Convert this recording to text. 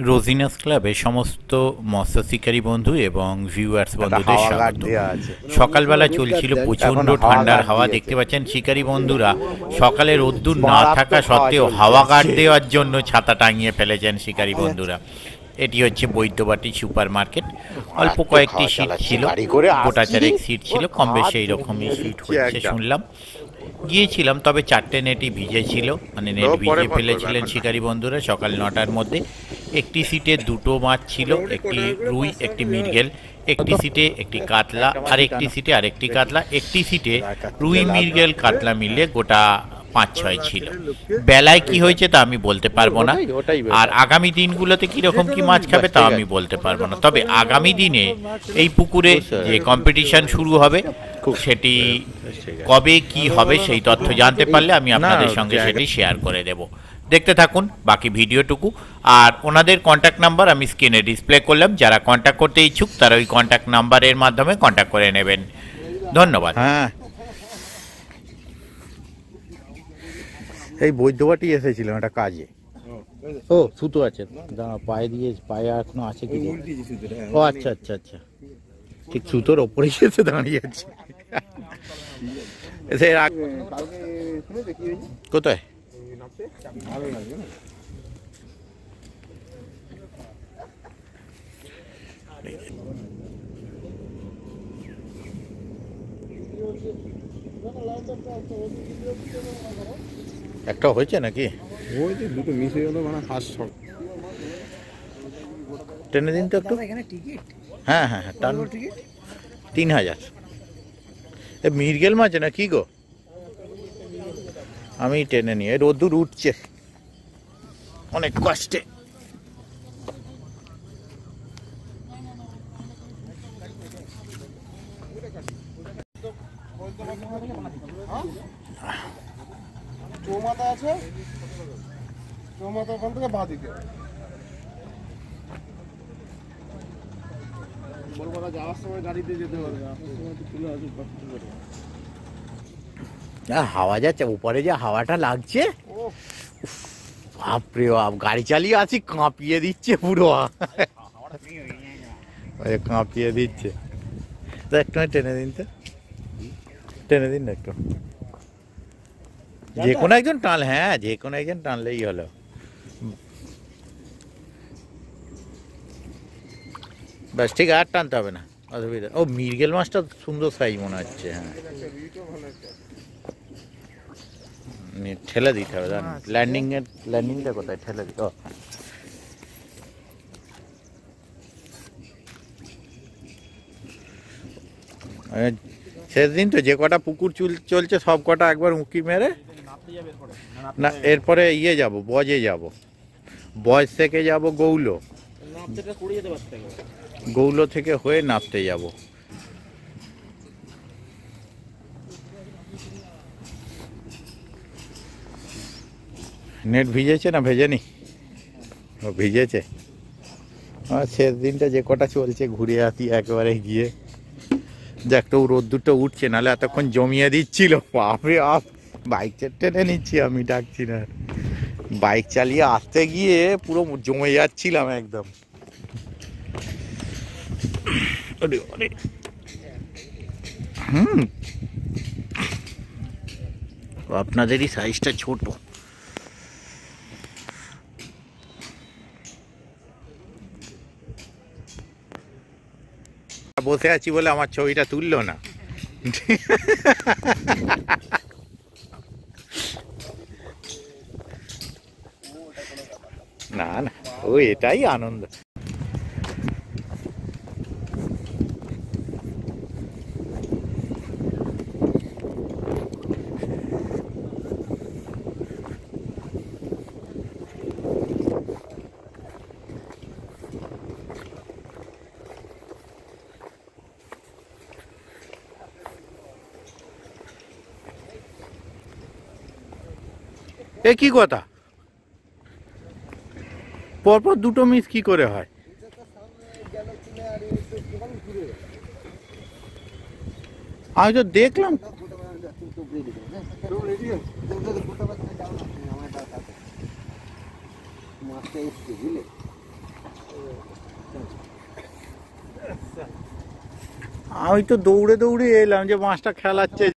রোজিনাস ক্লাবে সমস্ত মৎস্য শিকারী বন্ধু এবং ভিউয়ার্স বন্ধুদের স্বাগত। সকালবেলা চলছিল প্রচণ্ড ঠান্ডার হাওয়া, দেখতে পাচ্ছেন শিকারী বন্ধুরা সকালে রোদ্দুর না থাকা সত্ত্বেও হাওয়া গার্ড দেওয়ার জন্য ছাতা টাঙিয়ে ফেলেছেন শিকারী বন্ধুরা। এটি হচ্ছে বৈদ্যবাটী সুপার মার্কেট। অল্প কয়েকটি সিট ছিল, গোটা চারেক সিট ছিল, কম বেশি এইরকমই সিট হচ্ছে শুনলাম। গিয়েছিলাম, তবে 4টে নেটই ভিজে ছিল, মানে নেট ভিজে ফেলেছিলেন শিকারী বন্ধুরা সকাল 9টার মধ্যে। একটি সিটে 2টো মাছ ছিল, একটি রুই, একটি মৃগেল, একটি সিটে একটি কাতলা, আর একটি সিটে আরেকটি কাতলা, একটি সিটে রুই মৃগেল কাতলা মিলে গোটা 5-6 ছিল। বেলায় কি হয়েছে তা আমি বলতে পারবো না, আর আগামী দিনগুলোতে কিরকম কি মাছ খাবে তা আমি বলতে পারবো না। তবে আগামী দিনে এই পুকুরে যে কম্পিটিশন শুরু হবে সেটি কবে কি হবে সেই তথ্য জানতে পারলে আমি আপনাদের সঙ্গে সেটি শেয়ার করে দেব। দেখতে থাকুন বাকি ভিডিওটুকু। আর ওনাদের কন্ট্যাক্ট নাম্বার আমি স্ক্রিনে ডিসপ্লে করলাম, যারা কন্ট্যাক্ট করতে ইচ্ছুক তারা ওই কন্ট্যাক্ট নাম্বারের মাধ্যমে কন্ট্যাক্ট করে নেবেন। ধন্যবাদ। হ্যাঁ, এই বৈদ্যবাটি এসেছিলাম একটা কাজে। ও সুতো আছে, দাঁড়া, পায়ে দিয়ে, পায়ে এখনো আছে কি? ও আচ্ছা আচ্ছা আচ্ছা, ঠিক সুতোর ওপরেই এসে দাঁড়িয়ে আছে। কোথায়? একটা হয়েছে নাকি? দুটো মিস হয়ে গেল, মানে ফার্স্ট টেনে দিন তো একটু। হ্যাঁ হ্যাঁ হ্যাঁ, টান। 3000। এ মৃগেল মাছ না কি গো? আমি টেনে নিয়ে, রোদ্দুর উঠছে অনেক কষ্টে। চৌমাথা আছে, চৌমাথা ওখান থেকে বাঁদিকে যাওয়ার সময় গাড়িতে যেতে হবে। হাওয়া যাচ্ছে উপরে, যে হাওয়াটা লাগছে, বাপরে বাপ, গাড়ি চালিয়ে আছি, কাঁপিয়ে দিচ্ছে পুরো, কাঁপিয়ে দিচ্ছে। তো একটু টেনে দিন তো, টেনে দিন না একটু, যে কোনো একজন টান। হ্যাঁ, যে কোনো একজন টানলেই হলো। ব্যাস ঠিক, আর টানতে হবে না, অসুবিধা। ও মৃগেল মাছটা সুন্দর সাইজ মনে হচ্ছে। হ্যাঁ, ঠেলে দিতে হবে, ল্যান্ডিংটা কোথায়? ঠেলে দিতে। শেষ দিন তো, যে কটা পুকুর চলছে সব কটা একবার উঁকি মেরে না, এরপরে ইয়ে যাব, বজে যাব, বজ থেকে যাব গৌলো, গৌলো থেকে হয়ে নাপতে যাব। নেট ভিজেছে না ভেজেনি? ও ভিজেছে। শেষ দিনটা যে কটা চলছে ঘুরে আসি একেবারে গিয়ে। দেখ তো রোদ্দুরটা উঠছে, নাহলে এতক্ষণ জমিয়ে দিচ্ছিল। বাপরে বাপ, বাইক টেনে নিচ্ছি আমি, ডাকছি না। বাইক চালিয়ে আসতে গিয়ে পুরো জমে যাচ্ছিলাম একদম। আপনাদেরই সাইজটা ছোট। বসে আছি বলে আমার ছবিটা তুললো না। না না, ও এটাই আনন্দ। এ কি কথা, পরপর দুটো মিস কি করে হয়? আমি তো দেখলাম। আমি তো দৌড়ে দৌড়ে এলাম যে মাছটা খেলাচ্ছে।